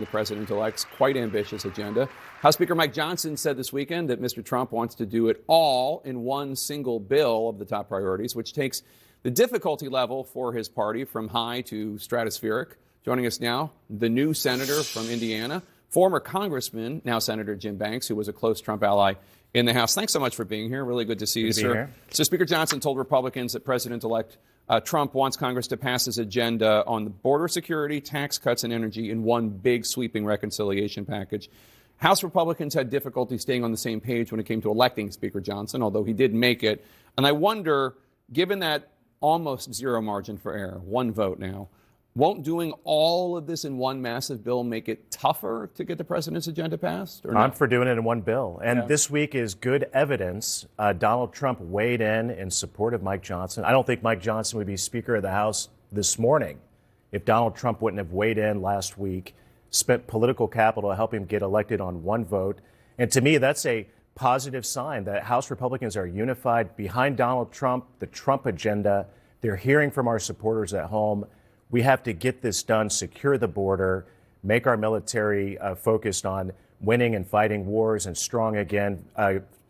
The president-elect's quite ambitious agenda. House Speaker Mike Johnson said this weekend that Mr. Trump wants to do it all in one single bill of the top priorities, which takes the difficulty level for his party from high to stratospheric. Joining us now, the new senator from Indiana, former Congressman, now Senator Jim Banks, who was a close Trump ally in the House. Thanks so much for being here. Really good to see you, sir. So Speaker Johnson told Republicans that President-elect Trump wants Congress to pass his agenda on the border security, tax cuts, and energy in one big sweeping reconciliation package. House Republicans had difficulty staying on the same page when it came to electing Speaker Johnson, although he did make it. And I wonder, given that almost zero margin for error, one vote now, won't doing all of this in one massive bill make it tougher to get the president's agenda passed? Or I'm for doing it in one bill. And this week is good evidence. Donald Trump weighed in support of Mike Johnson. I don't think Mike Johnson would be Speaker of the House this morning if Donald Trump wouldn't have weighed in last week, spent political capital to help him get elected on one vote. And to me, that's a positive sign that House Republicans are unified behind Donald Trump, the Trump agenda. They're hearing from our supporters at home. We have to get this done, secure the border, make our military focused on winning and fighting wars and strong again,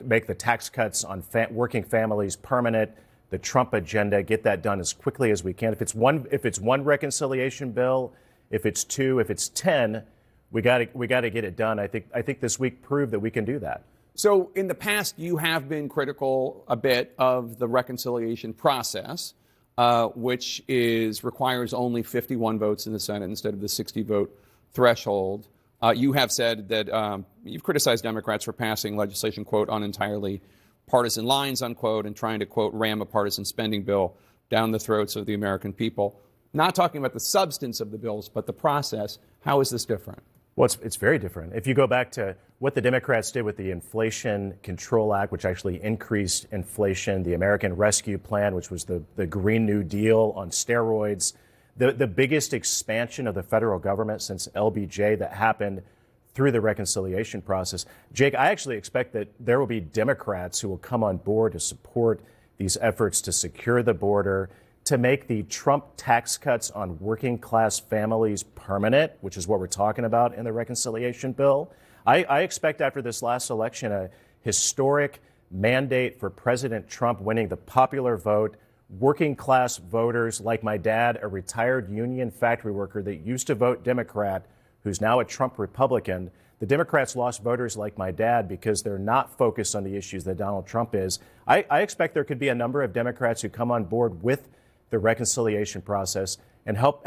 make the tax cuts on working families permanent, the Trump agenda, get that done as quickly as we can. If it's one reconciliation bill, if it's two, if it's 10, we got to get it done. I think this week proved that we can do that. So in the past, you have been critical a bit of the reconciliation process. Which requires only 51 votes in the Senate instead of the 60-vote threshold. You have said that you've criticized Democrats for passing legislation, quote, on entirely partisan lines, unquote, and trying to, quote, ram a partisan spending bill down the throats of the American people. Not talking about the substance of the bills, but the process. How is this different? Well, it's very different. If you go back to what the Democrats did with the Inflation Control Act, which actually increased inflation, the American Rescue Plan, which was the Green New Deal on steroids, the biggest expansion of the federal government since LBJ that happened through the reconciliation process. Jake, I actually expect that there will be Democrats who will come on board to support these efforts to secure the border, to make the Trump tax cuts on working class families permanent, which is what we're talking about in the reconciliation bill. I expect after this last election a historic mandate for President Trump winning the popular vote. Working class voters like my dad, a retired union factory worker that used to vote Democrat, who's now a Trump Republican. The Democrats lost voters like my dad because they're not focused on the issues that Donald Trump is. I expect there could be a number of Democrats who come on board with the reconciliation process and help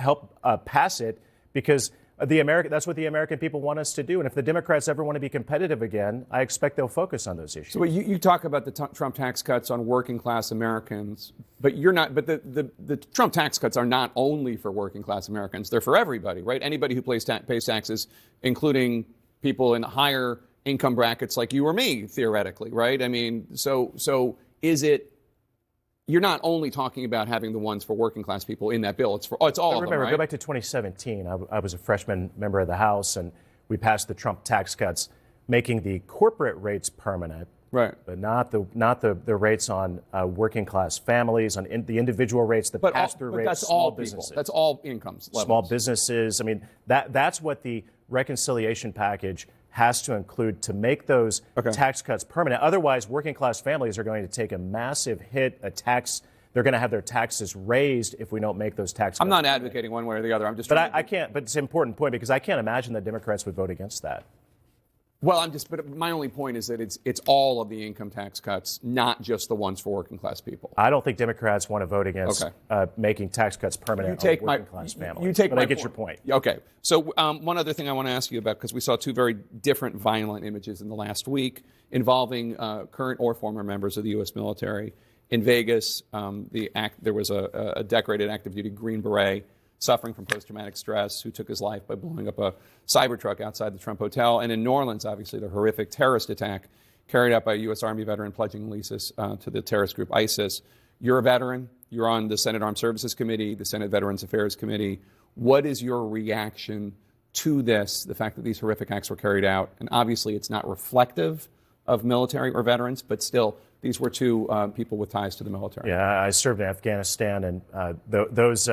pass it, because that's what the American people want us to do. And if the Democrats ever want to be competitive again, I expect they'll focus on those issues. So you talk about the Trump tax cuts on working class Americans, but you're not. But the Trump tax cuts are not only for working class Americans; they're for everybody, right? Anybody who pays taxes, including people in higher income brackets like you or me, theoretically, right? I mean, so is it? You're not only talking about having the ones for working class people in that bill. It's all of them, remember, right? Go back to 2017. I was a freshman member of the House, and we passed the Trump tax cuts, making the corporate rates permanent, right? But not the rates on working class families, on the individual rates, the pass-through rates. That's all businesses. That's all incomes levels. Small businesses. I mean, that's what the reconciliation package has to include to make those tax cuts permanent. Otherwise, working class families are going to take a massive hit, they're going to have their taxes raised if we don't make those tax cuts. I'm not advocating one way or the other. I'm just. But I can't. But it's an important point, because I can't imagine that Democrats would vote against that. Well, but my only point is that it's all of the income tax cuts, not just the ones for working class people. I don't think Democrats want to vote against making tax cuts permanent on working class families. But I get your point. Okay. So one other thing I want to ask you about, because we saw two very different violent images in the last week involving current or former members of the U.S. military. In Vegas, there was a decorated active duty Green Beret suffering from post-traumatic stress who took his life by blowing up a Cybertruck outside the Trump Hotel. And in New Orleans, obviously, the horrific terrorist attack carried out by a U.S. Army veteran pledging allegiance to the terrorist group ISIS. You're a veteran. You're on the Senate Armed Services Committee, the Senate Veterans Affairs Committee. What is your reaction to this, the fact that these horrific acts were carried out? And obviously, it's not reflective of military or veterans, but still, these were two people with ties to the military. Yeah, I served in Afghanistan, and those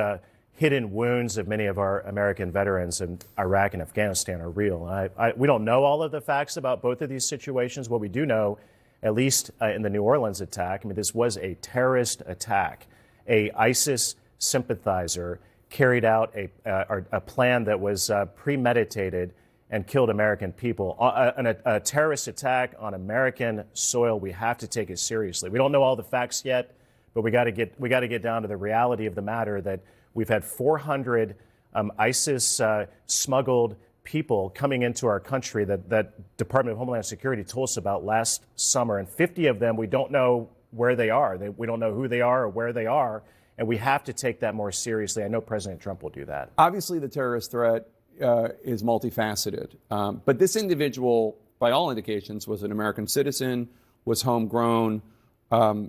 hidden wounds of many of our American veterans in Iraq and Afghanistan are real. We don't know all of the facts about both of these situations. What we do know, at least in the New Orleans attack, I mean, this was a terrorist attack. A ISIS sympathizer carried out a plan that was premeditated and killed American people. A terrorist attack on American soil, we have to take it seriously. We don't know all the facts yet, but we got to get down to the reality of the matter that we've had 400 ISIS smuggled people coming into our country that Department of Homeland Security told us about last summer, and 50 of them we don't know where they are. We don't know who they are or where they are, and we have to take that more seriously. I know President Trump will do that. Obviously, the terrorist threat is multifaceted, but this individual, by all indications, was an American citizen, was homegrown.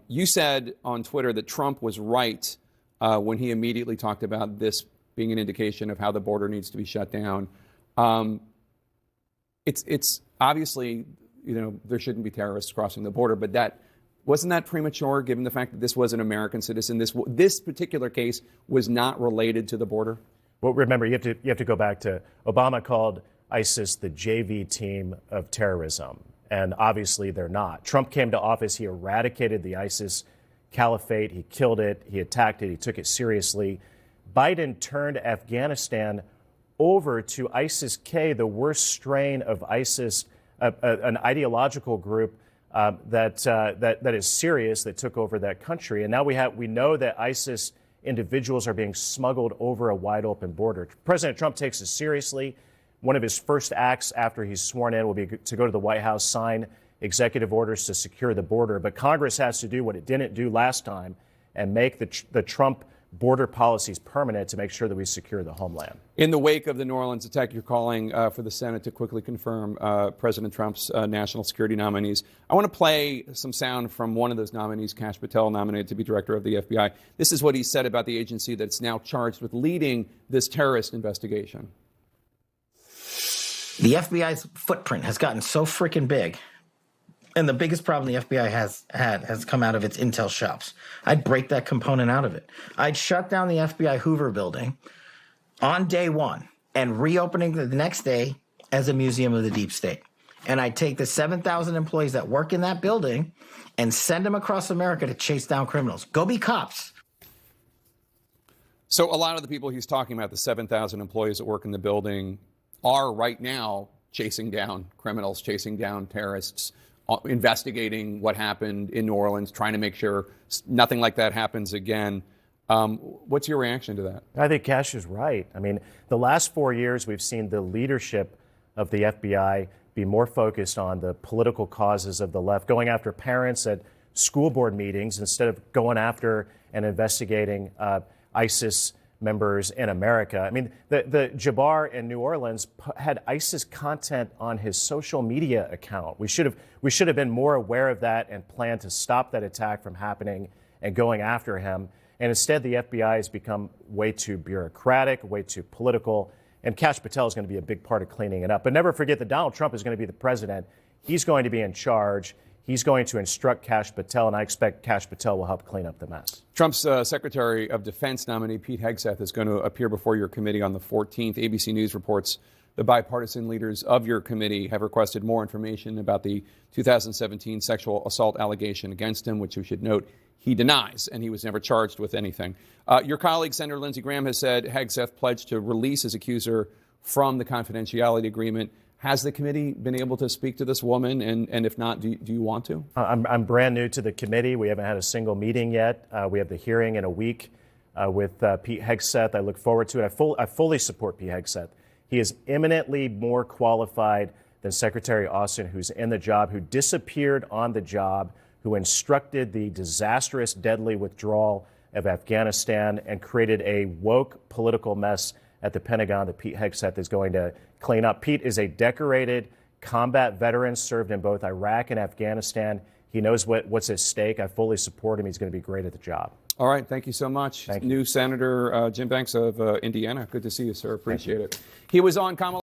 You said on Twitter that Trump was right when he immediately talked about this being an indication of how the border needs to be shut down. It's obviously, there shouldn't be terrorists crossing the border, but wasn't that premature given the fact that this was an American citizen? This particular case was not related to the border? Well, remember, you have to go back to Obama called ISIS the JV team of terrorism, and obviously they're not. Trump came to office, he eradicated the ISIS caliphate, he killed it, he attacked it, he took it seriously. Biden turned Afghanistan over to ISIS-K, the worst strain of ISIS, an ideological group that is serious, that took over that country. And now we know that ISIS individuals are being smuggled over a wide open border. President Trump takes this seriously. One of his first acts after he's sworn in will be to go to the White House, sign executive orders to secure the border. But Congress has to do what it didn't do last time and make the Trump border policies permanent to make sure that we secure the homeland. In the wake of the New Orleans attack, you're calling for the Senate to quickly confirm President Trump's national security nominees. I want to play some sound from one of those nominees, Kash Patel, nominated to be director of the FBI. This is what he said about the agency that's now charged with leading this terrorist investigation. The FBI's footprint has gotten so freaking big. And the biggest problem the FBI has come out of its intel shops. I'd break that component out of it. I'd shut down the FBI Hoover building on day one and reopening the next day as a museum of the deep state. And I'd take the 7,000 employees that work in that building and send them across America to chase down criminals. Go be cops. So a lot of the people he's talking about, the 7,000 employees that work in the building, are right now chasing down criminals, chasing down terrorists, investigating what happened in New Orleans, trying to make sure nothing like that happens again. What's your reaction to that? I think Kash is right. I mean, the last 4 years, we've seen the leadership of the FBI be more focused on the political causes of the left, going after parents at school board meetings instead of going after and investigating ISIS members in America. I mean, the Jabbar in New Orleans had ISIS content on his social media account. We should have been more aware of that and planned to stop that attack from happening and going after him. And instead, the FBI has become way too bureaucratic, way too political. And Kash Patel is going to be a big part of cleaning it up. But never forget that Donald Trump is going to be the president. He's going to be in charge. He's going to instruct Kash Patel, and I expect Kash Patel will help clean up the mess. Trump's Secretary of Defense nominee, Pete Hegseth, is going to appear before your committee on the 14th. ABC News reports the bipartisan leaders of your committee have requested more information about the 2017 sexual assault allegation against him, which we should note he denies, and he was never charged with anything. Your colleague, Senator Lindsey Graham, has said Hegseth pledged to release his accuser from the confidentiality agreement. Has the committee been able to speak to this woman? And if not, do you want to? I'm brand new to the committee. We haven't had a single meeting yet. We have the hearing in a week with Pete Hegseth. I look forward to it. I fully support Pete Hegseth. He is eminently more qualified than Secretary Austin, who's in the job, who disappeared on the job, who instructed the disastrous, deadly withdrawal of Afghanistan and created a woke political mess at the Pentagon that Pete Hegseth is going to clean up. Pete is a decorated combat veteran, served in both Iraq and Afghanistan. He knows what's at stake. I fully support him. He's going to be great at the job. All right. Thank you so much. Thank you. New Senator Jim Banks of Indiana. Good to see you, sir. Appreciate it. He was on Kamala.